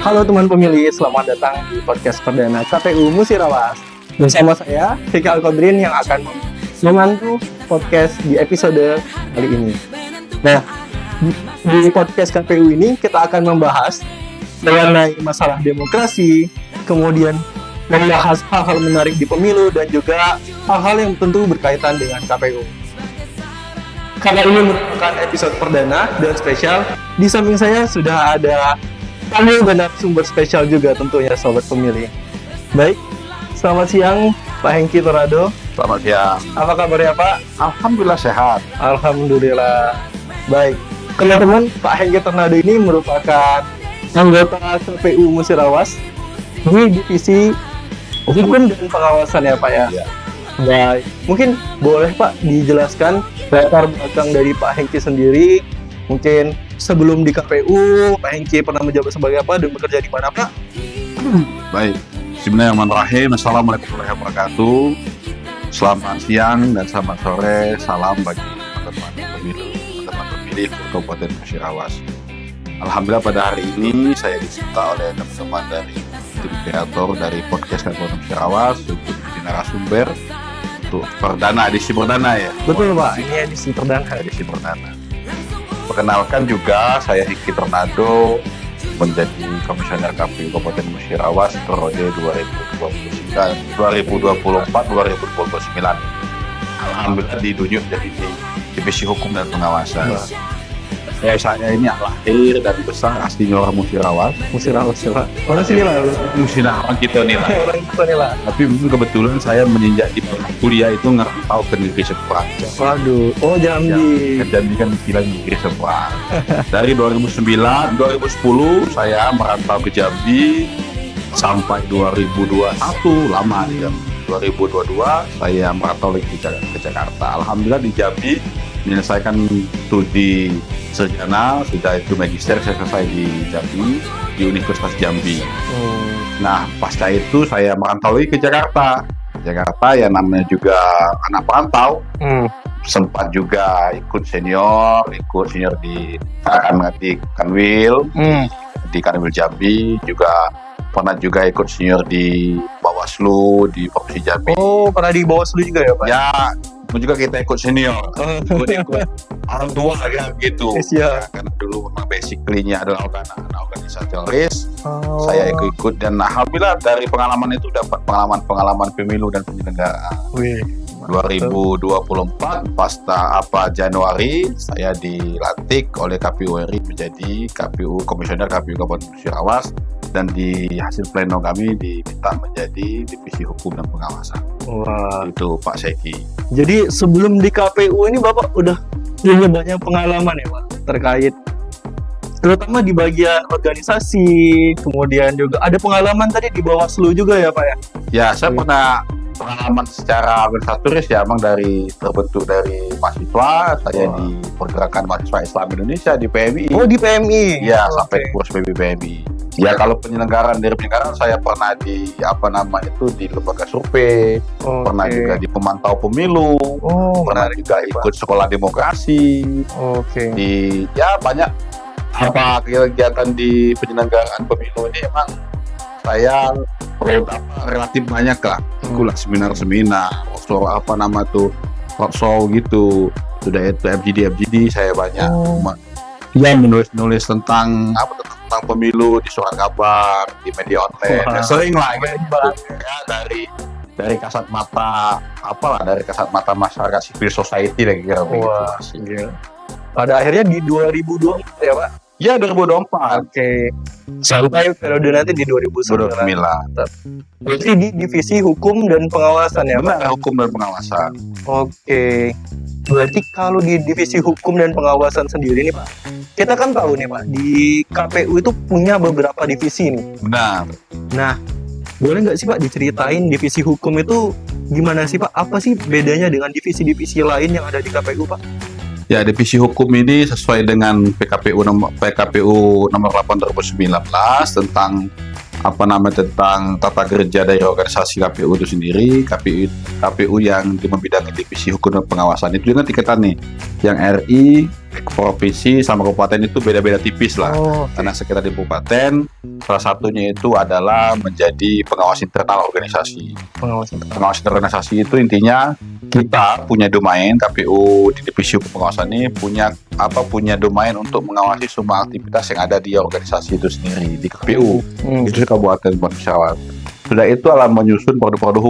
Halo teman pemilih, selamat datang di podcast perdana KPU Musirawas. Bersama saya, Hika Al-Qadrin yang akan memandu podcast di episode kali ini. Nah, di podcast KPU ini kita akan membahas mengenai masalah demokrasi, kemudian membahas hal-hal menarik di pemilu dan juga hal-hal yang tentu berkaitan dengan KPU. Karena ini merupakan episode perdana dan spesial, di samping saya sudah ada tamu dan narasumber spesial juga tentunya sobat pemilih. Baik, selamat siang Pak Hengki Tornado. Selamat siang. Apa kabarnya Pak? Alhamdulillah sehat. Alhamdulillah. Baik, teman-teman, Pak Hengki Tornado ini merupakan anggota KPU Musirawas di divisi hukum dan pengawasan ya Pak ya? Ya. Baik, mungkin boleh Pak dijelaskan latar belakang dari Pak Hengki sendiri. Mungkin sebelum di KPU, Pak Hengki pernah menjabat sebagai apa dan bekerja di mana Pak? Baik. Bismillahirrahmanirrahim. Assalamualaikum warahmatullahi wabarakatuh. Selamat siang dan selamat sore. Salam bagi teman-teman pemilih Kabupaten Musirawas. Alhamdulillah pada hari ini saya diminta oleh teman-teman dari tim kreator dari podcast Kabupaten Musirawas untuk menjadi narasumber untuk edisi perdana ya. Betul Pak, ini edisi perdana. Edisi perdana. Perkenalkan juga, saya Hengki Tornado, menjadi Komisioner KPU Kabupaten Musirawas periode 2024-2029. Alhamdulillah ditunjuk jadi divisi hukum dan pengawasan. Saya ini lahir dan besar aslinya orang Musirawas. Musirawas Pak. Orang sini lah. Musirawas kita nih lah. Orang kita nih lah. Tapi mungkin kebetulan saya menginjak di kuliah itu ngerantau ke negeri seberang. Waduh, oh Jambi. Jambi kan bilang negeri seberang. Dari 2009, 2010 saya merantau ke Jambi sampai 2021, lama di Jambi. 2022 saya merantau lagi ke Jakarta. Alhamdulillah di Jambi menyelesaikan studi sarjana, sudah itu magister saya selesai di Jambi, di Universitas Jambi. Nah, pasca itu saya merantau lagi ke Jakarta. Jakarta ya namanya juga anak perantau. Sempat juga ikut senior di Kanwil, di Kanwil Jambi, juga pernah juga ikut senior di Bawaslu di Provinsi Jambi. Oh, pernah di Bawaslu juga ya Pak? Ya, juga kita ikut senior, ikut orang tua kan gitu. Ya. Karena dulu memang basically-nya adalah anak organisatoris. Saya ikut dan alhamdulillah dari pengalaman itu dapat pengalaman pemilu dan penyelenggaraan. 2024 Januari saya dilantik oleh KPU RI menjadi Komisioner KPU Kabupaten Musirawas, dan di hasil pleno kami diminta menjadi divisi hukum dan pengawasan. Wah. Itu Pak Seki. Jadi sebelum di KPU ini Bapak udah punya banyak pengalaman ya Pak terkait terutama di bagian organisasi, kemudian juga ada pengalaman tadi di Bawaslu juga ya Pak ya? Ya, saya pernah pengalaman secara organisatoris ya, emang terbentuk dari mahasiswa, saya di Pergerakan Mahasiswa Islam Indonesia di PMI. Oh, di PMI. Ya, sampai kurs PMI. Ya, kalau penyelenggaraan saya pernah di di lembaga survei, pernah juga di pemantau pemilu, pernah juga ikut sekolah demokrasi. Di banyak kegiatan di penyelenggaraan pemilu ini emang saya relatif banyak lah. Ikutlah seminar-seminar, roadshow gitu. Sudah itu FGD saya banyak. Menulis tentang pemilu di surat kabar, di media online. Ya, sering lah gitu. Ya, dari kasat mata masyarakat civil society lah kira begitu. Pada akhirnya di 2024 ya Pak? Ya, 2024. Sampai periode nanti di 2009. Berarti di divisi hukum dan pengawasan ya Pak? Hukum dan pengawasan. Berarti kalau di divisi hukum dan pengawasan sendiri nih Pak, kita kan tahu nih Pak, di KPU itu punya beberapa divisi nih. Benar. Nah, boleh nggak sih Pak diceritain divisi hukum itu gimana sih Pak? Apa sih bedanya dengan divisi-divisi lain yang ada di KPU Pak? Ya, divisi hukum ini sesuai dengan PKPU nomor 8 2019 tentang tentang tata kerja dari organisasi KPU itu sendiri. KPU yang membidangi divisi hukum dan pengawasan itu dengan tingkatan nih, yang RI, provinsi sama kabupaten itu beda-beda tipis lah. Karena sekitar di kabupaten, salah satunya itu adalah menjadi pengawas internal organisasi. Pengawas organisasi itu intinya kita punya domain, KPU di divisi hukum pengawasan ini punya domain untuk mengawasi semua aktivitas yang ada di organisasi itu sendiri di KPU. Itu Kabupaten Musyawarah. Sudah itu adalah menyusun produk-produk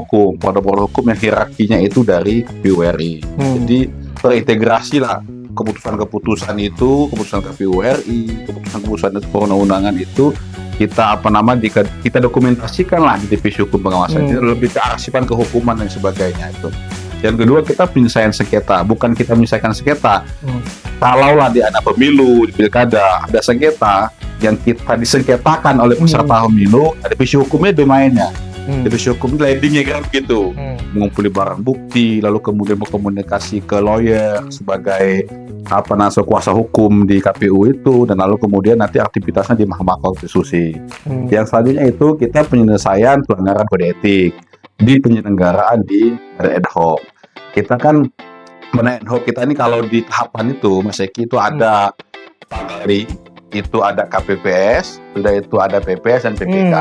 hukum yang hierarkinya itu dari KPU RI. Jadi terintegrasi lah keputusan KPU RI, keputusan itu perundang-undangan itu kita kita dokumentasikan lah di divisi hukum pengawasan. Itu lebih ke arsipan kehukuman dan sebagainya itu. Yang kedua, kita penyelesaian sengketa, bukan kita menyelesaikan sengketa. Kalaulah di anak pemilu, di pilkada ada sengketa yang kita disengketakan oleh peserta pemilu, ada divisi hukumnya domainnya. Divisi hukum landingnya kan begitu, mengumpuli barang bukti, lalu kemudian berkomunikasi ke lawyer sebagai kuasa hukum di KPU itu, dan lalu kemudian nanti aktivitasnya di Mahkamah Konstitusi. Yang selanjutnya itu kita penyelesaian pelanggaran kode etik di penyelenggaraan di badan ad hoc. Kita kan badan ad hoc kita ini kalau di tahapan itu Mas Eki itu ada Pagari, itu ada KPPS, sudah itu ada PPS dan PPK.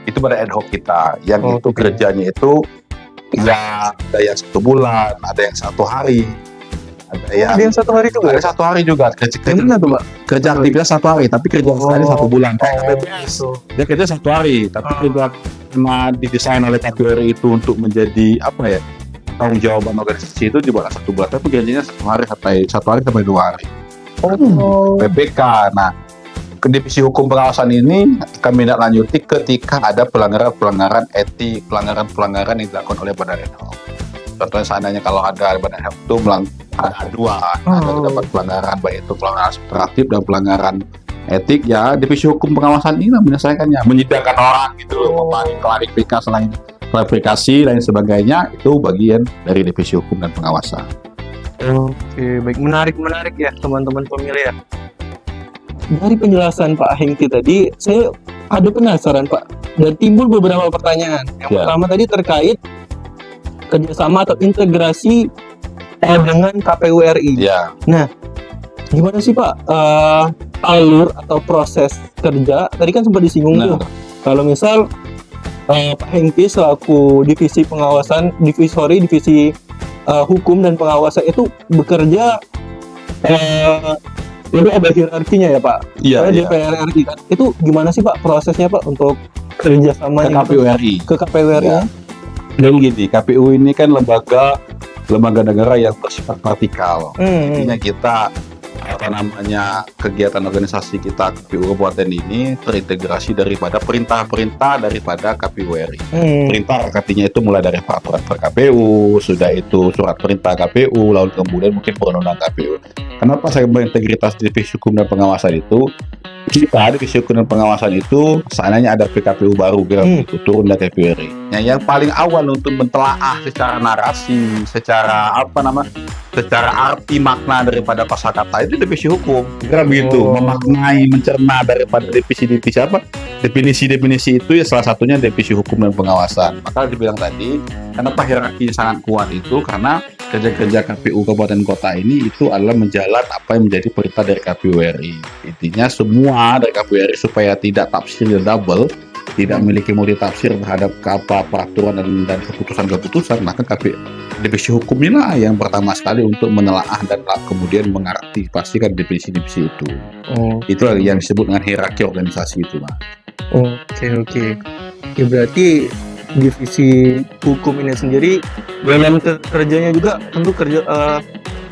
Itu badan ad hoc kita yang itu kerjanya itu ya ada yang 1 bulan, ada yang 1 hari, ada yang 1 hari juga. Ada 1 hari juga. Kerja aktivitas 1 hari, tapi kerja sekali 1 bulan. KPPS dia kerja 1 hari, tapi kerja cuma didesain oleh KPU RI itu untuk menjadi tanggung jawaban organisasi itu di bawah 1 bulan, tapi gajinya 1 hari sampai 2 hari. PPK. Nah, ke divisi hukum pengawasan ini kami tidak lanjuti ketika ada pelanggaran etik, pelanggaran yang dilakukan oleh badan ad hoc. Contohnya seandainya kalau ada badan ad hoc itu ada 2, ada terdapat pelanggaran, baik itu pelanggaran administratif dan pelanggaran etik, ya divisi hukum pengawasan ini menyelesaikannya, menyidangkan orang gitu loh, klarifikasi dan sebagainya, itu bagian dari divisi hukum dan pengawasan. Oke, baik, menarik ya teman-teman pemilih ya. Dari penjelasan Pak Hengki tadi, saya ada penasaran Pak, dan timbul beberapa pertanyaan. Yang pertama tadi terkait kerjasama atau integrasi dengan KPU RI. Nah, gimana sih Pak alur atau proses kerja? Tadi kan sempat disinggung tuh. Kalau misal Pak Hengki selaku divisi hukum dan pengawasan itu bekerja itu ada hierarkinya ya Pak? DPR RI kan. Itu gimana sih Pak prosesnya Pak untuk kerjasama ke KPU RI? Ke KPU RI. Dan gini, KPU ini kan lembaga negara yang bersifat vertikal. Intinya kita kegiatan organisasi kita KPU Kabupaten ini terintegrasi daripada perintah-perintah daripada KPU RI. Perintah artinya itu mulai dari peraturan KPU, sudah itu surat perintah KPU, lalu kemudian mungkin perundang-undang KPU. Kenapa saya berintegritas divisi hukum dan pengawasan itu? Kita divisi hukum dan pengawasan itu seandainya ada PKPU baru itu turun dari KPU RI. Yang paling awal untuk mentelaah secara narasi, secara arti makna daripada kosakata itu divisi hukum. Begitu, memaknai, mencerna daripada definisi itu ya salah satunya divisi hukum dan pengawasan. Maka dibilang tadi, kenapa hierarki sangat kuat itu karena kerja-kerja KPU kabupaten kota ini itu adalah menjalan apa yang menjadi perintah dari KPU RI. Intinya semua dari KPU RI supaya tidak tafsir double, tidak memiliki multi tafsir terhadap peraturan dan keputusan-keputusan, maka divisi hukum inilah yang pertama sekali untuk menelaah dan kemudian mengaktifasikan definisi-definisi itu. Itulah yang disebut dengan hierarki organisasi itu, Mas. Oke. Ya berarti divisi hukum ini sendiri dalam kerjanya juga tentu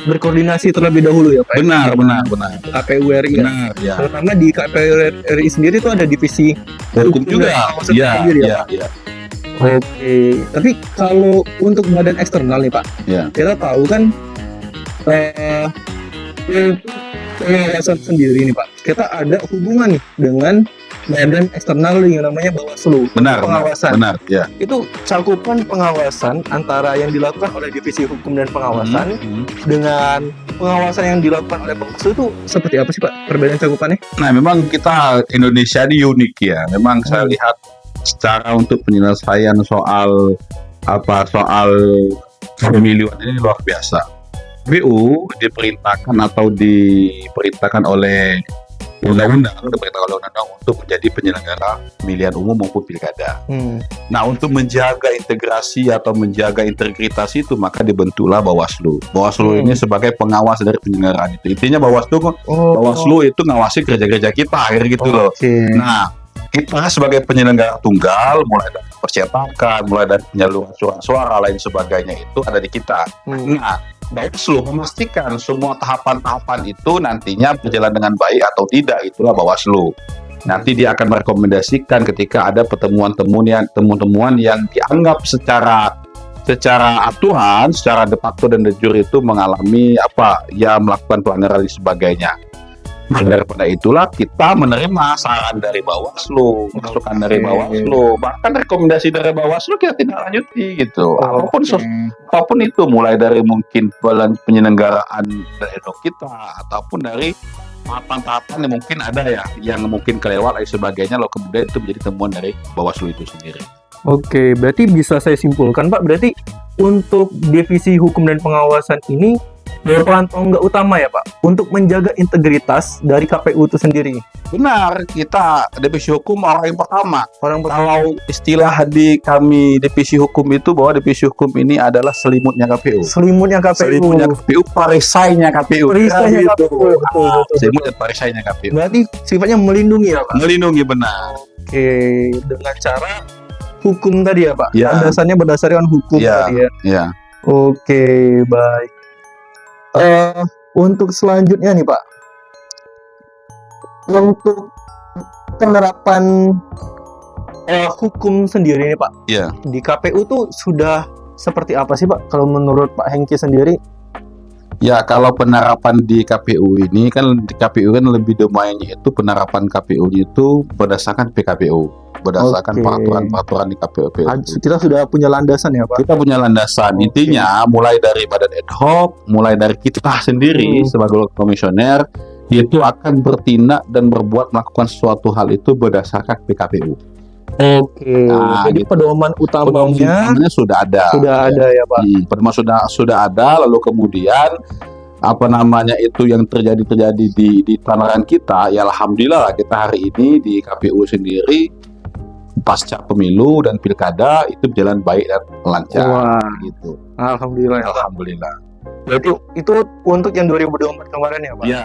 berkoordinasi terlebih dahulu ya Pak? Benar. KPU RI benar, ya. Terutama di KPU RI sendiri itu ada divisi hukum juga. Iya. Oke. Tapi kalau untuk badan eksternal nih Pak, kita tahu kan pengawasan sendiri nih Pak, kita ada hubungan nih dengan badan eksternal yang namanya Bawaslu. Pengawasan. Benar, ya. Itu cakupan pengawasan antara yang dilakukan oleh divisi hukum dan pengawasan dengan pengawasan yang dilakukan oleh Bawaslu itu seperti apa sih Pak perbedaan cakupannya? Nah, memang kita Indonesia ini unik ya. Memang saya lihat secara untuk penyelesaian soal pemilihan ini luar biasa. KPU diperintahkan oleh undang-undang untuk menjadi penyelenggara pemilihan umum maupun pilkada. Nah, untuk menjaga integrasi atau menjaga integritas itu, maka dibentuklah Bawaslu. Bawaslu ini sebagai pengawas dari penyelenggaraan itu. Intinya Bawaslu itu ngawasi kerja-kerja kita, gitu loh. Nah, kita sebagai penyelenggara tunggal, mulai dari percetakan, mulai dari penyaluran suara lain sebagainya, itu ada di kita. Nah, Bawaslu memastikan semua tahapan-tahapan itu nantinya berjalan dengan baik atau tidak, itulah Bawaslu. Nanti dia akan merekomendasikan ketika ada temuan-temuan yang dianggap secara aturan, secara de facto dan de jure itu mengalami melakukan pelanggaran dan sebagainya. Daripada itulah kita menerima saran dari Bawaslu, masukan dari Bawaslu, bahkan rekomendasi dari Bawaslu kita tidak lanjuti gitu. Apapun itu, mulai dari mungkin penyelenggaraan dari kita ataupun dari tahapan-tahapan yang mungkin ada ya, yang mungkin kelewat dan sebagainya, lalu kemudian itu menjadi temuan dari Bawaslu itu sendiri. Oke, berarti bisa saya simpulkan Pak, berarti untuk divisi hukum dan pengawasan ini berperan tonggak utama ya Pak untuk menjaga integritas dari KPU itu sendiri. Benar, kita divisi hukum orang yang pertama. Kalau istilah di kami divisi hukum itu, bahwa divisi hukum ini adalah selimutnya KPU. Selimutnya KPU, perisainya KPU. Betul. Selimut dan perisainya KPU. Berarti sifatnya melindungi ya Pak. Melindungi, benar. Oke, dengan cara hukum tadi ya Pak. Ya. Dasarnya berdasarkan hukum tadi ya. Ya. Oke, baik. Untuk selanjutnya nih Pak, untuk penerapan hukum sendiri nih Pak, di KPU tuh sudah seperti apa sih Pak kalau menurut Pak Hengki sendiri? Ya, kalau penerapan di KPU ini kan, di KPU kan lebih domainnya itu penerapan KPU itu berdasarkan PKPU, berdasarkan peraturan di KPU. Kita sudah punya landasan ya Pak? Kita punya landasan. Intinya mulai dari badan ad hoc, mulai dari kita sendiri sebagai komisioner itu akan bertindak dan melakukan sesuatu hal itu berdasarkan PKPU. Nah, jadi pedoman utamanya sudah ada. Sudah ada ya Pak. Pedoman sudah ada, lalu kemudian itu yang terjadi di tanah kita, ya alhamdulillah kita hari ini di KPU sendiri pasca pemilu dan pilkada itu berjalan baik dan lancar. Gitu. Alhamdulillah. Alhamdulillah. Berarti itu untuk yang 2024 kemarin ya Pak? Iya.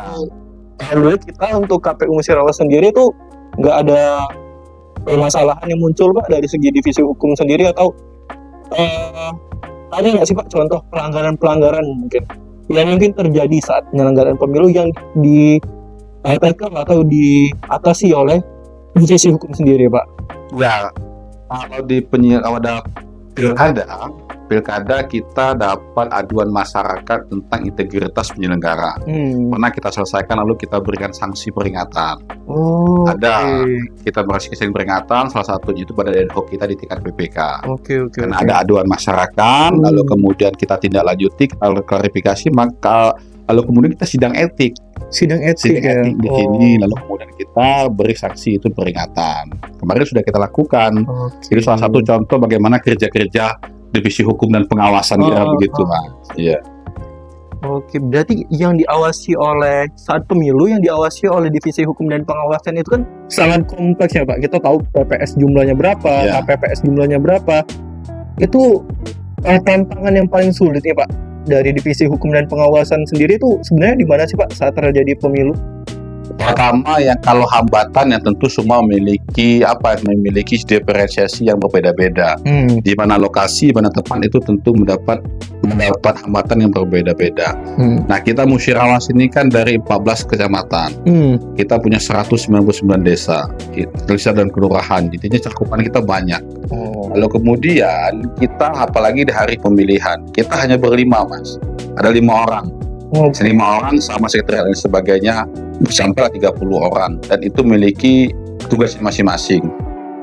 Alhamdulillah kita untuk KPU Musirawas sendiri itu nggak ada permasalahan yang muncul Pak dari segi divisi hukum sendiri, atau ada nggak sih Pak contoh pelanggaran mungkin yang mungkin terjadi saat penyelenggaraan pemilu yang dipegang atau diatasi oleh divisi hukum sendiri Pak? Ya, kalau di pilkada kita dapat aduan masyarakat tentang integritas penyelenggara. Pernah kita selesaikan, lalu kita berikan sanksi peringatan. Ada kita berikan peringatan, salah satunya itu pada ad hoc kita di tingkat PPK. Karena ada aduan masyarakat, lalu kemudian kita tindak lanjuti, kita klarifikasi, maka lalu kemudian kita sidang etik di sini, lalu kemudian kita beri sanksi itu peringatan. Kemarin sudah kita lakukan. Itu salah satu contoh bagaimana kerja-kerja divisi hukum dan pengawasan begitu Pak. Iya. Oke, berarti yang diawasi oleh saat pemilu, yang diawasi oleh divisi hukum dan pengawasan itu kan sangat kompleks ya Pak. Kita tahu PPS jumlahnya berapa, KPPS jumlahnya berapa. Itu tantangan yang paling sulit ya Pak dari divisi hukum dan pengawasan sendiri itu sebenarnya di mana sih Pak saat terjadi pemilu? Pertama, yang kalau hambatan yang tentu semua memiliki diferensiasi yang berbeda-beda. Di mana lokasi, mana tempat itu tentu mendapat hambatan yang berbeda-beda. Nah, kita Musirawas ini kan dari 14 kecamatan. Kita punya 199 desa dan kelurahan. Jadinya cakupan kita banyak. Lalu kemudian kita apalagi di hari pemilihan, kita hanya berlima Mas. Ada 5 orang. 5 orang sama sekretariat dan sebagainya, sampai 30 orang, dan itu memiliki tugasnya masing-masing.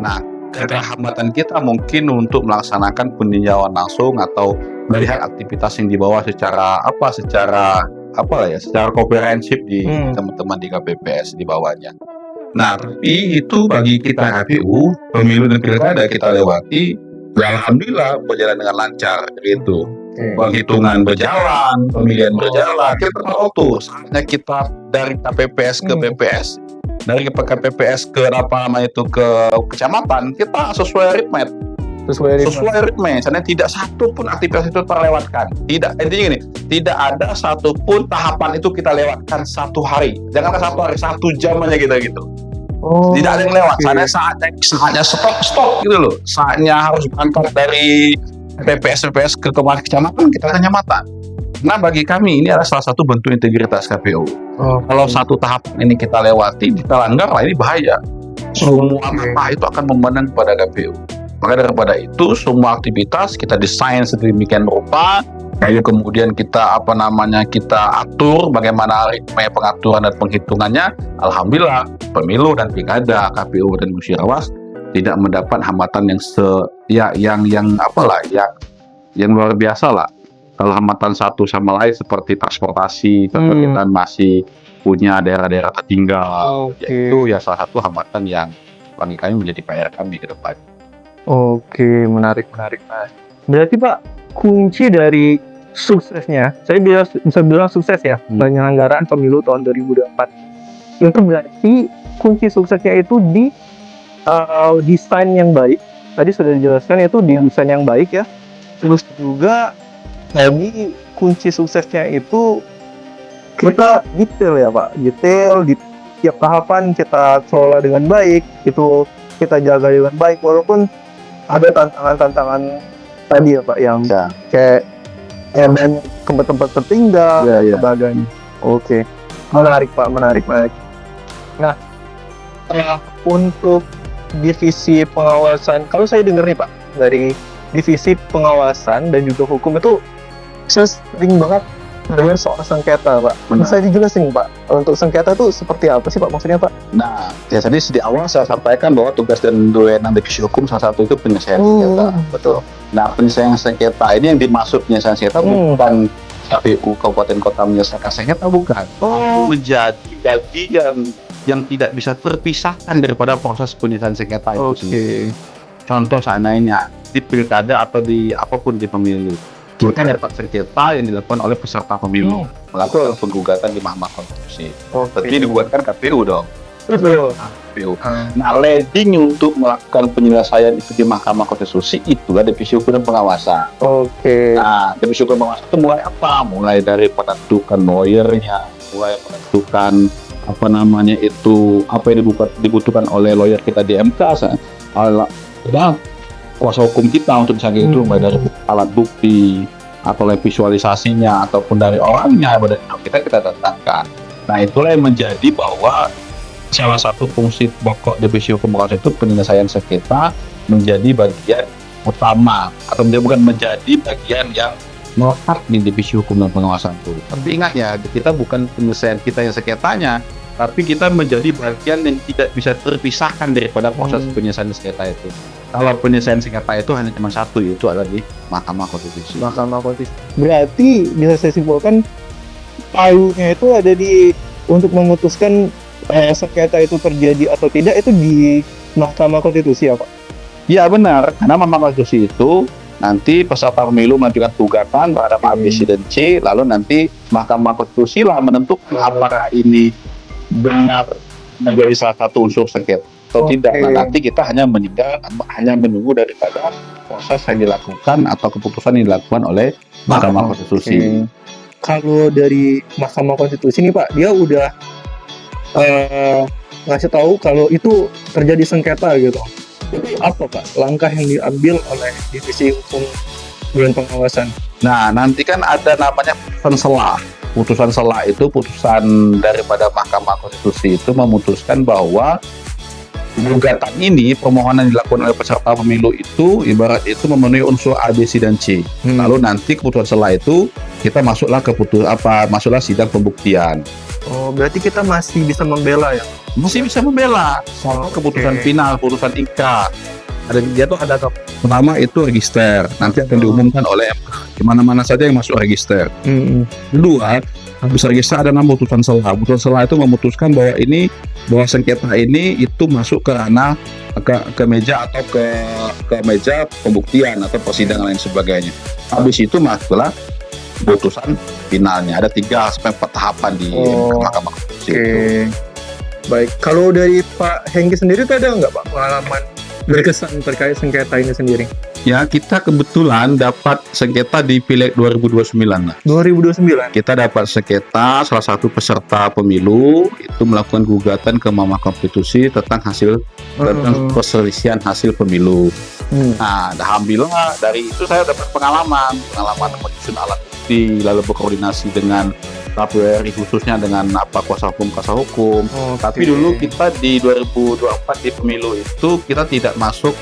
Nah, hambatan kita mungkin untuk melaksanakan peninjauan langsung atau melihat aktivitas yang dibawa secara komprehensif di teman-teman di KPPS di bawahnya. Nah, tapi itu bagi kita KPU, pemilu dan pilkada kita lewati, alhamdulillah berjalan dengan lancar gitu. Penghitungan berjalan, pemilihan berjalan, kita tahu tuh saatnya kita dari KPPS ke BPS, dari KPPS ke apa namanya itu ke kecamatan, kita sesuai ritme. Karena tidak satu pun aktivitas itu terlewatkan. Intinya gini, tidak ada satu pun tahapan itu kita lewatkan satu hari. Jangankan satu hari, 1 jam aja kita gitu. Tidak ada yang lewat. Saatnya stop gitu loh. Saatnya harus berangkat dari PPS ke kecamatan, kita kecamatan. Nah, bagi kami ini adalah salah satu bentuk integritas KPU. Kalau satu tahap ini kita lewati, kita langgar, ini bahaya. Semua mata itu akan memandang kepada KPU. Maka daripada itu, semua aktivitas kita desain sedemikian rupa, lalu kemudian kita kita atur bagaimana ritme pengaturan dan penghitungannya. Alhamdulillah, pemilu dan pilkada KPU dan Musyawarah tidak mendapat hambatan yang luar biasa lah. Kalau hambatan satu sama lain seperti transportasi, kita masih punya daerah-daerah tertinggal, itu ya salah satu hambatan yang bagi kami menjadi PR kami ke depan. Oke, menarik. Berarti Pak, kunci dari suksesnya, saya bisa bilang sukses ya, penyelenggaraan pemilu tahun 2024. Itu berarti kunci suksesnya itu di desain yang baik. Tadi sudah dijelaskan itu di desain yang baik ya. Terus juga kunci suksesnya itu kita detail ya Pak, detail di tiap tahapan kita kelola dengan baik, itu kita jaga dengan baik walaupun ada tantangan-tantangan tadi ya Pak yang kayak dan tempat-tempat tertinggal sebagainya. Oke. Menarik Pak, menarik. Nah, untuk divisi pengawasan, kalau saya dengar nih Pak, dari divisi pengawasan dan juga hukum itu saya sering banget dengan soal sengketa Pak. Bisa dijelasin Pak, untuk sengketa itu seperti apa sih Pak maksudnya Pak? Nah, ya tadi di awal saya sampaikan bahwa tugas dan wewenang divisi hukum salah satu itu penyelesaian sengketa. Betul. Nah, penyelesaian sengketa ini yang dimaksud penyelesaian sengketa bukan KPU Kabupaten Kota menyelesaikan sengketa, bukan. Menjadi bagian yang tidak bisa terpisahkan daripada proses penyelesaian sengketa itu sendiri. Contoh seandainya di pilkada atau di apapun di pemilu, kita dapat sengketa yang dilakukan oleh peserta pemilu melakukan penggugatan di Mahkamah Konstitusi. Tapi digugatkan KPU dong. KPU. Nah, leading untuk melakukan penyelesaian itu di Mahkamah Konstitusi itulah divisi hukum dan pengawasan. Nah, divisi hukum dan pengawasan itu mulai apa? Mulai dari penentukan lawyernya, mulai menentukan apa yang dibutuhkan oleh lawyer kita di MK, kuasa hukum kita untuk misalnya itu mulai dari alat bukti atau visualisasinya ataupun dari orangnya kita datangkan. Nah, itulah yang menjadi bahwa salah satu fungsi pokok divisi hukum pengawasan itu penyelesaian sengketa menjadi bagian utama atau bukan menjadi bagian yang melekat di divisi hukum dan pengawasan itu. Tapi ingat ya, kita bukan penyelesaian kita yang sengketanya, tapi kita menjadi bagian yang tidak bisa terpisahkan daripada proses penyelesaian sengketa itu. Kalau penyelesaian sengketa itu hanya cuma satu, yaitu adalah di Mahkamah Konstitusi. Berarti bisa saya simpulkan palunya itu ada untuk memutuskan sengketa itu terjadi atau tidak itu di Mahkamah Konstitusi ya Pak? Iya benar, karena Mahkamah Konstitusi itu nanti peserta pemilu mengajukan gugatan terhadap A, B, C, dan C, lalu nanti Mahkamah Konstitusi lah menentukan apakah ini benar menjadi salah satu unsur sengketa atau tidak. Nah, nanti kita hanya menunggu daripada proses yang dilakukan atau keputusan yang dilakukan oleh Mahkamah Konstitusi. Kalau dari Mahkamah Konstitusi nih Pak, dia udah ngasih tahu kalau itu terjadi sengketa gitu. Itu apa Pak langkah yang diambil oleh divisi hukum dan pengawasan? Nah, nanti kan ada namanya putusan sela. Putusan sela itu putusan daripada Mahkamah Konstitusi itu memutuskan bahwa gugatan ini, permohonan dilakukan oleh peserta pemilu itu ibarat itu memenuhi unsur A, B, C, dan C. Lalu nanti keputusan sela itu kita masuklah masuklah sidang pembuktian. Berarti kita masih bisa membela ya? Masih bisa membela. Soal keputusan final, putusan ikat. Ada pertama itu register, nanti akan diumumkan oleh MK. Kemana-mana saja yang masuk register. Kedua, habis register ada nama putusan sela. Putusan sela itu memutuskan bahwa sengketa ini itu masuk ke ranah ke meja atau ke meja pembuktian atau persidangan lain sebagainya. Habis itu masuklah putusan finalnya. Ada 3-4 tahapan di Mahkamah Konstitusi. Oke. Baik, kalau dari Pak Hengki sendiri tuh ada nggak Pak pengalaman berkesan terkait sengketa ini sendiri? Ya, kita kebetulan dapat sengketa di Pileg 2029 lah. 2029? Kita dapat sengketa salah satu peserta pemilu itu melakukan gugatan ke Mahkamah Konstitusi tentang perselisihan hasil pemilu. Nah, alhamdulillah dari itu saya dapat pengalaman menyusun alat bukti, lalu berkoordinasi dengan KPU RI khususnya dengan kuasa hukum. Tapi dulu kita di 2024 di pemilu itu kita tidak masuk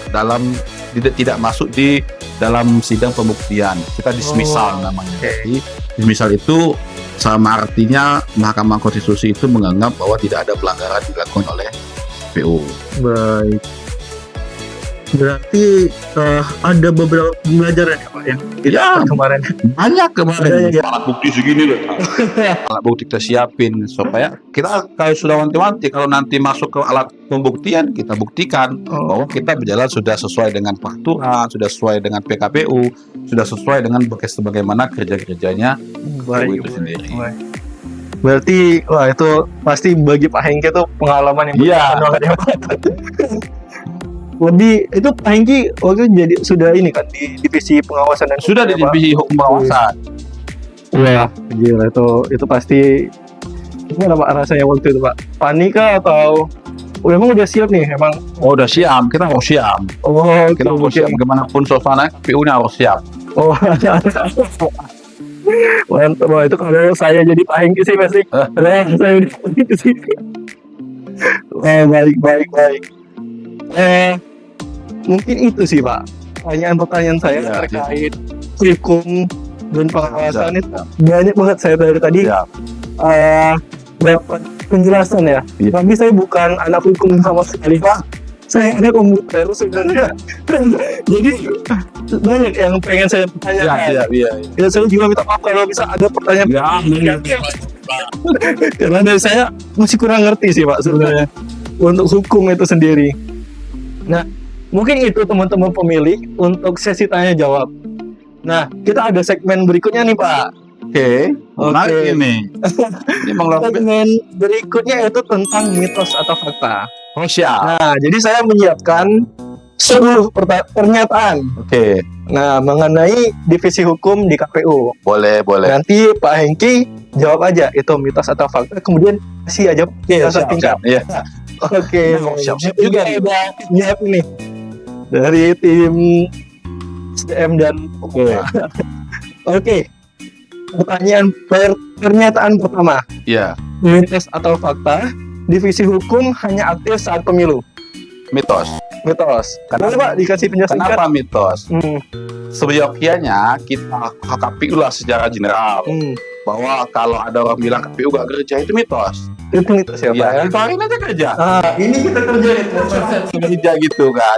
di dalam sidang pembuktian. Kita dismisal namanya. Jadi dismisal itu sama artinya Mahkamah Konstitusi itu menganggap bahwa tidak ada pelanggaran dilakukan oleh KPU. Baik. Berarti ada beberapa pembelajaran ya Pak yang kita kemarin. Banyak kemarin. Alat bukti segini loh. Alat bukti kita siapin supaya kita kalau sudah wanti-wanti kalau nanti masuk ke alat pembuktian kita buktikan bahwa kita berjalan sudah sesuai dengan peraturan, sudah sesuai dengan PKPU, sudah sesuai dengan bagaimana kerja-kerjanya itu sendiri. Berarti itu pasti bagi Pak Hengki itu pengalaman yang banget ya Pak. Lebih itu Pak Hengki waktu jadi sudah ini kan di divisi pengawasan dan sudah di divisi hukum pengawasan. Wah, gila itu pasti gimana Pak rasanya waktu itu Pak? Panik kah atau emang udah siap nih emang? Udah siap, kita harus siap. Kita harus siap gimana pun suasana PU-nya harus siap. Mantap, itu kalau saya jadi Pak Hengki sih pasti. Saya jadi Pak Hengki sih. Baik. Mungkin itu sih Pak pertanyaan saya terkait hukum dan pengawasan itu banyak banget saya dari tadi dapat penjelasan ya. Tapi saya bukan anak hukum sama sekali Pak, saya ada komputer sebenarnya. Jadi banyak yang pengen saya tanyakan. Ya saya juga minta maaf kalau bisa ada pertanyaan. Karena dari saya masih kurang ngerti sih Pak sebenarnya untuk hukum itu sendiri. Nah, mungkin itu teman-teman pemilih untuk sesi tanya jawab. Nah, kita ada segmen berikutnya nih Pak. Oke. Ini segmen berikutnya itu tentang mitos atau fakta. Siap. Nah, jadi saya menyiapkan 10 pernyataan. Oke. Nah, mengenai divisi hukum di KPU. Boleh. Nanti Pak Hengki jawab aja itu mitos atau fakta, kemudian kasih aja singkat. Iya. Oke, siap juga siap nih dari tim SDM dan Oke. Pernyataan pertama. Iya. Mitos atau fakta, divisi hukum hanya aktif saat pemilu. Mitos. Kenapa Pak dikasih penjelasan? Kenapa mitos? Seyogyanya kita KPU lah secara general bahwa kalau ada orang bilang KPU gak kerja itu mitos. Itu mitos ya Pak ya? Kemarin aja kerja. Ini kita kerja gitu kan.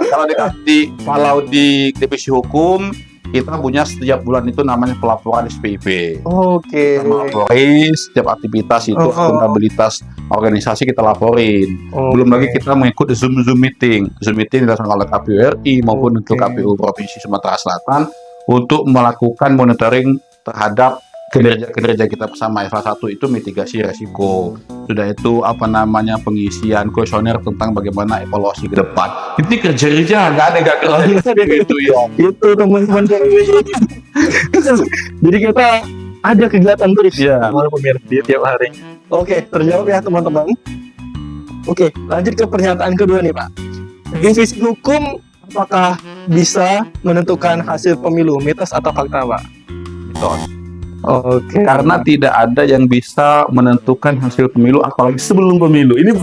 Kalau di divisi hukum kita punya setiap bulan itu namanya pelaporan SPIP. Oke. Kita laporin setiap aktivitas itu, akuntabilitas organisasi kita laporin. Belum lagi kita mengikuti Zoom meeting. Zoom meeting dilaksanakan oleh KPU RI maupun untuk KPU Provinsi Sumatera Selatan untuk melakukan monitoring terhadap kinerja kita bersama. Salah satu itu mitigasi resiko. Sudah itu pengisian kuesioner tentang bagaimana evaluasi ke depan. Ini kerja nggak ada kerja gitu ya. Itu teman-teman. Jadi kita ada kegiatan terus pemirsa tiap hari. Oke, terjawab ya teman-teman. Oke, lanjut ke pernyataan kedua nih Pak. Divisi hukum apakah bisa menentukan hasil pemilu, mitos atau fakta Pak? Mitos. Oke. Karena tidak ada yang bisa menentukan hasil pemilu apalagi sebelum pemilu. Ini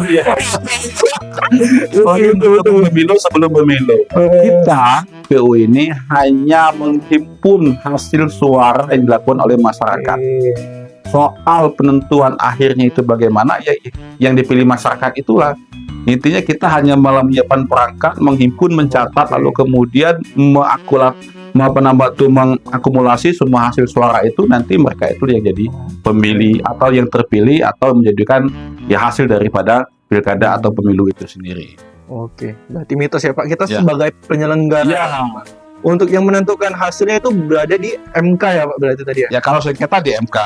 sebelum pemilu. Kita PU ini hanya menghimpun hasil suara yang dilakukan oleh masyarakat. Soal penentuan akhirnya itu bagaimana ya yang dipilih masyarakat itulah. Intinya kita hanya menyiapkan perangkat, menghimpun, mencatat, lalu kemudian mengakumulasi semua hasil suara itu, nanti mereka itu yang jadi pemilih atau yang terpilih atau menjadikan hasil daripada pilkada atau pemilu itu sendiri. Oke, berarti mitos ya Pak. Kita Ya. sebagai penyelenggara Ya, untuk yang menentukan hasilnya itu berada di MK ya Pak berarti tadi ya. ya kalau sengketa di MK.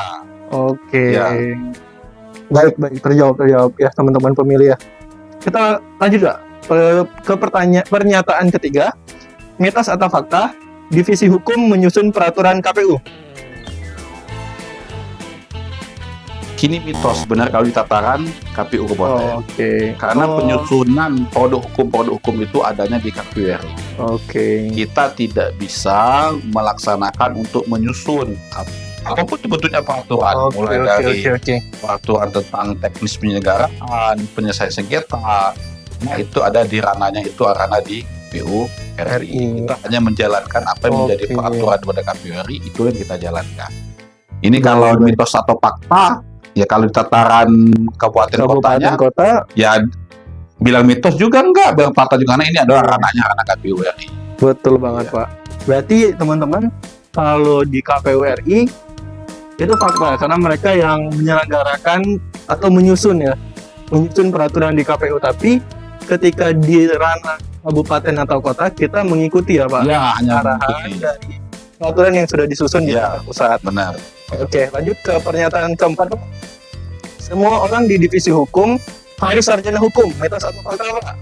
Oke. Ya. Baik, terjawab ya teman-teman pemilih ya. Kita lanjut Pak ke pernyataan ketiga. Mitos atau fakta? Divisi Hukum menyusun peraturan KPU. Kini mitos, benar kalau di tataran KPU Kabupaten. Oke. Karena penyusunan produk hukum itu adanya di KPU RI. Oke. Kita tidak bisa melaksanakan untuk menyusun apapun bentuknya peraturan, mulai dari Oke. peraturan tentang teknis penyelenggaraan, penyelesaian sengketa. Nah, itu ada di ranahnya itu ranah di KPU RI. Kita hanya menjalankan apa yang menjadi Oke. peraturan pada KPU RI, itu yang kita jalankan. Ini kalau mitos atau fakta, ya kalau di tataran kabupaten kotanya, kota. ya bilang mitos juga enggak, bilang fakta juga, karena ini adalah ranahnya ranah KPU RI. Betul banget Pak. Berarti teman-teman kalau di KPU RI itu fakta karena mereka yang menyelenggarakan atau menyusun peraturan di KPU, tapi ketika di ranah kabupaten atau kota kita mengikuti ya Pak Ya, hanya arahan mengikuti. dari peraturan yang sudah disusun di Ya. pusat. Benar. Oke, lanjut ke pernyataan keempat Pak. Semua orang di divisi hukum harus sarjana hukum. Mitos atau fakta Pak?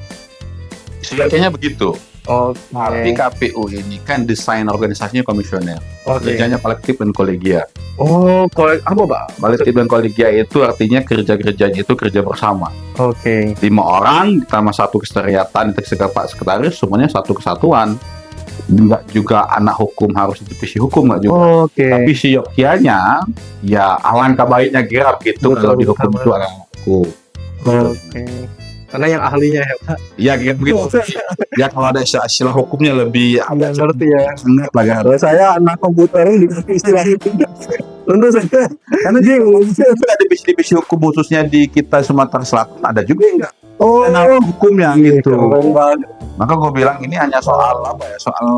Sebaiknya begitu. Tapi Oke. KPU ini kan desain organisasinya komisioner, Oke. kerjanya kolektif dan kolegia. Oh, apa Pak? Kolektif dan kolegia itu artinya kerja-kerjanya itu kerja bersama. Oke. 5 orang ditambah 1 kesekretariatan, Pak sekretaris, semuanya satu kesatuan. Enggak juga anak hukum harus di divisi hukum, enggak juga. Oke. Tapi sioknya ya alangkah baiknya gerap gitu. Betul, kalau di hukum betul. itu anak hukum. Oke. Karena yang ahlinya ya Pak. Ya kayak begitu. Ya kalau ada istilah hukumnya lebih Nggak ngerti ya. enggak lah kan. Kalau saya anak komputer dikasih istilah itu. Tentu saja. Karena dia Ada divisi-divisi hukum khususnya di kita Sumatera Selatan ada juga yang enggak oh kenal hukumnya gitu. keren banget. Maka gue bilang ini hanya soal apa ya, soal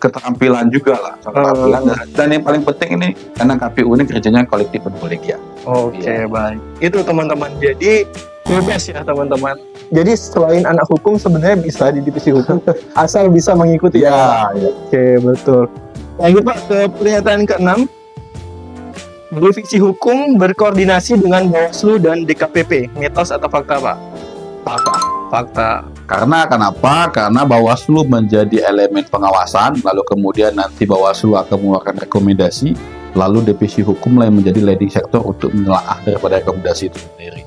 keterampilan juga lah, soal keterampilan. Dan yang paling penting ini karena KPU ini kerjanya kolektif dan kolegial. Oke, baik. Itu teman-teman. Jadi bebas ya teman-teman. Jadi selain anak hukum sebenarnya bisa di divisi hukum asal bisa mengikuti ya. Oke, betul. Lanjut Pak ke pernyataan ke-6. Divisi hukum berkoordinasi dengan Bawaslu dan DKPP. Mitos atau fakta Pak? Fakta. Karena kenapa? Karena Bawaslu menjadi elemen pengawasan, lalu kemudian nanti Bawaslu akan mengeluarkan rekomendasi, lalu divisi hukum lah yang menjadi leading sector untuk menelaah daripada rekomendasi itu sendiri.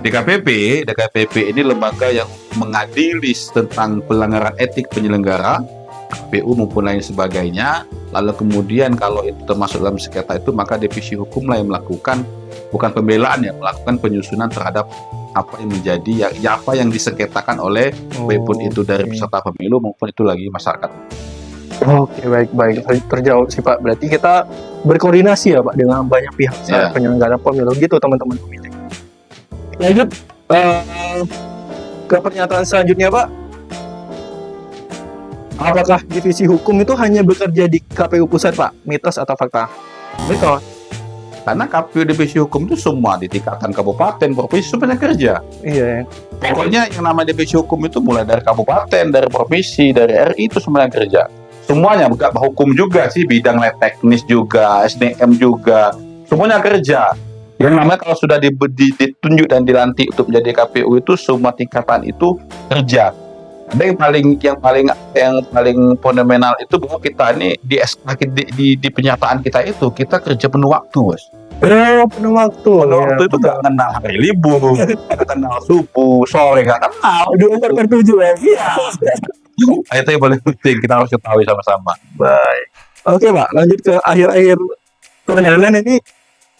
DKPP ini lembaga yang mengadili tentang pelanggaran etik penyelenggara, KPU maupun lain sebagainya. Lalu kemudian kalau itu termasuk dalam sengketa itu, maka divisi hukum lah yang melakukan, bukan pembelaan ya, melakukan penyusunan terhadap apa yang menjadi apa yang disengketakan oleh baik pun itu dari peserta pemilu maupun itu lagi masyarakat. Oke, baik. Terjawab sih Pak. Berarti kita berkoordinasi ya Pak dengan banyak pihak Ya. penyelenggara pemilu gitu teman-teman pemilih. Lanjut ke pernyataan selanjutnya Pak. Apakah divisi hukum itu hanya bekerja di KPU pusat Pak? Mitos atau fakta? Betul. Karena KPU divisi hukum itu semua di tingkatan kabupaten, provinsi semuanya kerja. Iya. Pokoknya yang namanya divisi hukum itu mulai dari kabupaten, dari provinsi, dari RI itu semuanya kerja. Semuanya, bukan hukum juga sih, bidang teknis juga, SDM juga, semuanya kerja. Yang namanya kalau sudah ditunjuk dan dilantik untuk menjadi KPU itu semua tingkatan itu kerja. Ada yang paling fenomenal itu bahwa kita ini di penyataan kita itu kita kerja penuh waktu, Bos. Penuh waktu. Penuh waktu itu nggak kenal hari libur, nggak kenal subuh, sore nggak kenal. 24/7 ya. Iya. Itu yang paling penting kita harus ketahui sama-sama. Baik. Oke Pak, lanjut ke akhir-akhir perjalanan ini.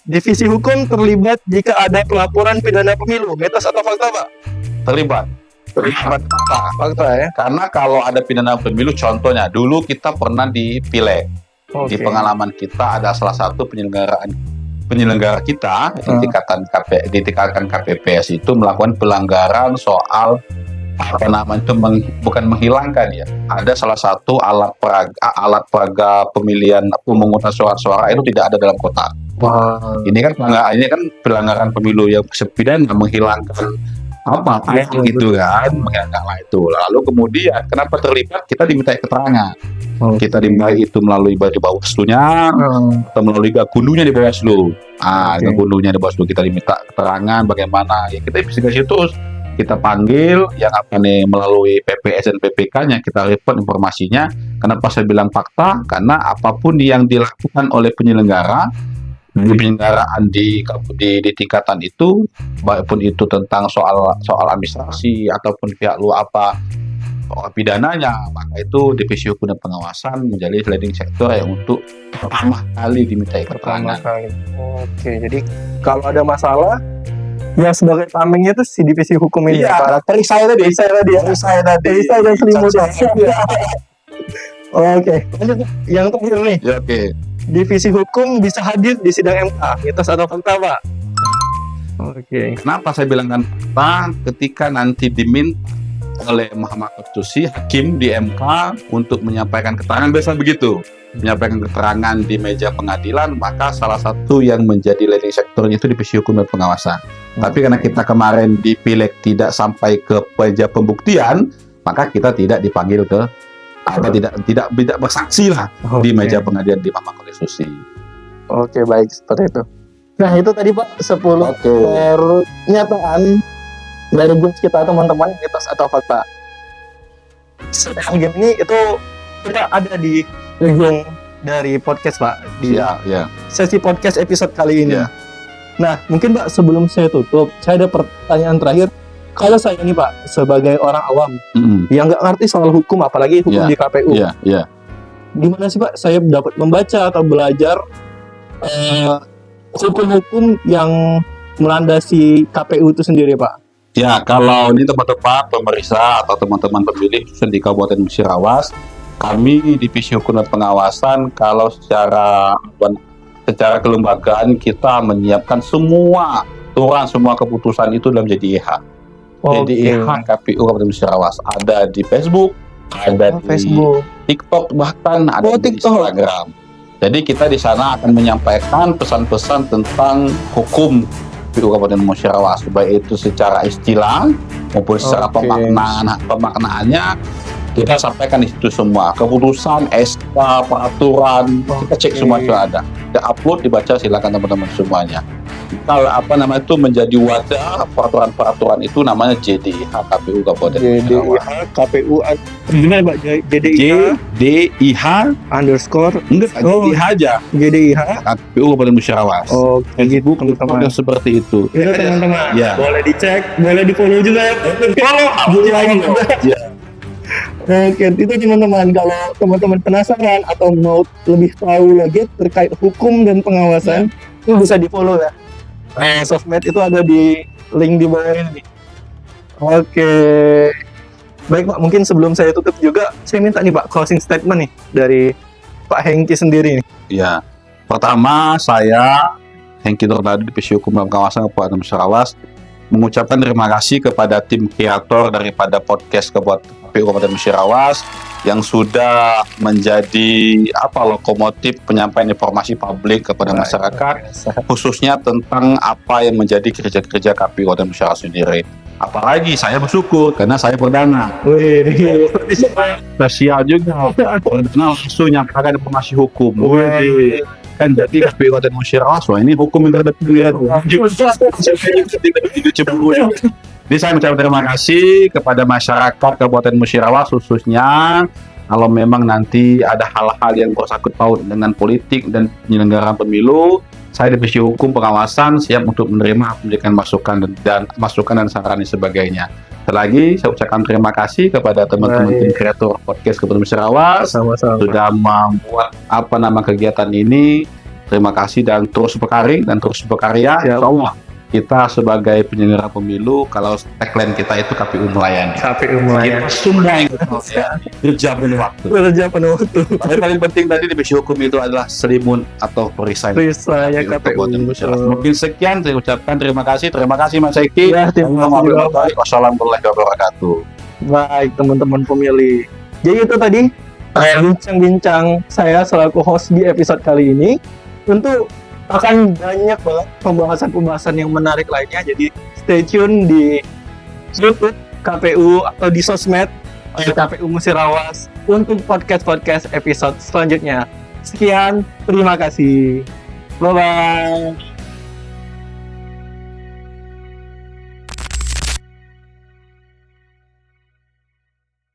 Divisi hukum terlibat jika ada pelaporan pidana pemilu. Mitos atau fakta Pak? Terlibat fakta. Fakta ya. Karena kalau ada pidana pemilu, contohnya dulu kita pernah di Pileg. Di pengalaman kita ada salah satu penyelenggara kita di tingkatan KPPS itu melakukan pelanggaran soal bukan menghilangkan ya. Ada salah satu alat peraga pemilihan pemungutan suara itu tidak ada dalam kotak. Wow. Ini kan pelanggaran pemilu yang pidana menghilangkan apa gitu kan, menganggap itu. Lalu kemudian kenapa terlibat, kita diminta keterangan. Kita diminta itu melalui di Bawaslu-nya atau melalui gakundunya di Bawaslu. Gakundunya di Bawaslu kita diminta keterangan bagaimana. Ya kita investigasi terus. Kita panggil yang melalui PPS dan PPK-nya, kita report informasinya. Kenapa saya bilang fakta? Karena apapun yang dilakukan oleh penyelenggara di penyelenggaraan di tingkatan itu, maupun itu tentang soal administrasi ataupun pihak luar soal pidananya, maka itu Divisi Hukum dan Pengawasan menjadi leading sektor yang untuk pertama kali dimintai keterangan. Oke, jadi kalau ada masalah, ya sebagai tamengnya itu si Divisi Hukum ini. Iya, dari saya tadi. Dan selimut. Oke, lanjut yang terakhir nih. Ya, oke. Divisi Hukum bisa hadir di sidang MK, mitos atau fakta, Pak? Oke. Kenapa saya bilangkan fakta? Ketika nanti diminta oleh Mahkamah Konstitusi, hakim di MK untuk menyampaikan keterangan, biasa begitu. Menyampaikan keterangan di meja pengadilan, maka salah satu yang menjadi leading sektornya itu Divisi Hukum dan Pengawasan. Tapi karena kita kemarin di Pileg tidak sampai ke meja pembuktian, maka kita tidak dipanggil ke tidak bersaksi lah di meja pengadilan di Mahkamah Konstitusi. Oke, baik, seperti itu. Nah, itu tadi Pak 10 pernyataan dari kita teman-teman, mitos atau fakta. Setelah game ini itu kita ada di ujung dari podcast Pak, di sesi podcast episode kali ini. Nah, mungkin Pak sebelum saya tutup, saya ada pertanyaan terakhir. Kalau saya ini Pak sebagai orang awam yang nggak ngerti soal hukum, apalagi hukum di KPU, gimana sih Pak saya dapat membaca atau belajar hukum-hukum yang melandasi KPU itu sendiri Pak? Ya, kalau ini teman-teman pemeriksa atau teman-teman pemilih di Kabupaten Musirawas, kami Divisi Hukum dan Pengawasan, kalau secara kelembagaan kita menyiapkan semua aturan, semua keputusan itu dalam JDIH. JDIH KPU Kabupaten Musirawas ada di Facebook, ada di TikTok, bahkan ada di Instagram. Jadi kita di sana akan menyampaikan pesan-pesan tentang hukum KPU Kabupaten Musirawas, baik itu secara istilah maupun secara pemaknaannya. Kita sampaikan di situ semua keputusan, SK, peraturan, kita cek semua itu ada. Kita upload, dibaca, silakan teman-teman semuanya. Kalau itu menjadi wadah peraturan-peraturan itu namanya JDIH KPU Kabupaten Musirawas. JDIH KPU gimana Pak? JDIH underscore JDIH aja. JDIH KPU Kabupaten Musirawas. Facebook teman-teman seperti itu. Itu teman-teman. Boleh dicek, boleh di-follow juga ya. Oke, itu teman-teman. Kalau teman-teman penasaran atau mau lebih tahu lagi terkait hukum dan pengawasan, itu bisa di-follow ya. Sosmed itu ada di link di bawah ini. Oke. Baik Pak, mungkin sebelum saya tutup juga, saya minta nih Pak closing statement nih dari Pak Hengki sendiri nih. Ya, pertama saya Hengki Nurdadi Divisi Hukum dan Pengawasan Kabupaten Musirawas mengucapkan terima kasih kepada tim kreator daripada podcast KPU Kabupaten Musirawas yang sudah menjadi lokomotif penyampaian informasi publik kepada masyarakat, khususnya tentang apa yang menjadi kerja-kerja KPU Kabupaten Musirawas sendiri. Apalagi saya bersyukur karena saya perdana. Spesial juga. Perdana langsung nyampaikan informasi hukum. Kan jadi KPU Kabupaten Musirawas, ini hukum yang terdekat. Jadi saya mengucapkan terima kasih kepada masyarakat Kabupaten Musirawas, khususnya kalau memang nanti ada hal-hal yang bersangkut paut dengan politik dan penyelenggaraan pemilu, saya Divisi Hukum Pengawasan siap untuk menerima memberikan masukan dan saran dan sebagainya. Selagi saya ucapkan terima kasih kepada teman-teman tim kreator podcast Kabupaten Musirawas sudah membuat kegiatan ini. Terima kasih dan terus berkarya. Insyaallah kita sebagai penyelenggara pemilu, kalau tagline kita itu KPU melayani. KPU melayani. Semua yang kerja penuh waktu. Tapi paling penting tadi Divisi Hukum itu adalah selimun atau perisai. Perisai KPU. Mungkin sekian saya ucapkan terima kasih Mas Eki. Wassalamualaikum wabarakatuh. Baik teman-teman pemilih. Jadi itu tadi bincang-bincang saya selaku host di episode kali ini. Tentu akan banyak banget pembahasan-pembahasan yang menarik lainnya, jadi stay tune di YouTube KPU atau di sosmed KPU Musirawas untuk podcast episode selanjutnya. Sekian, terima kasih. Bye-bye.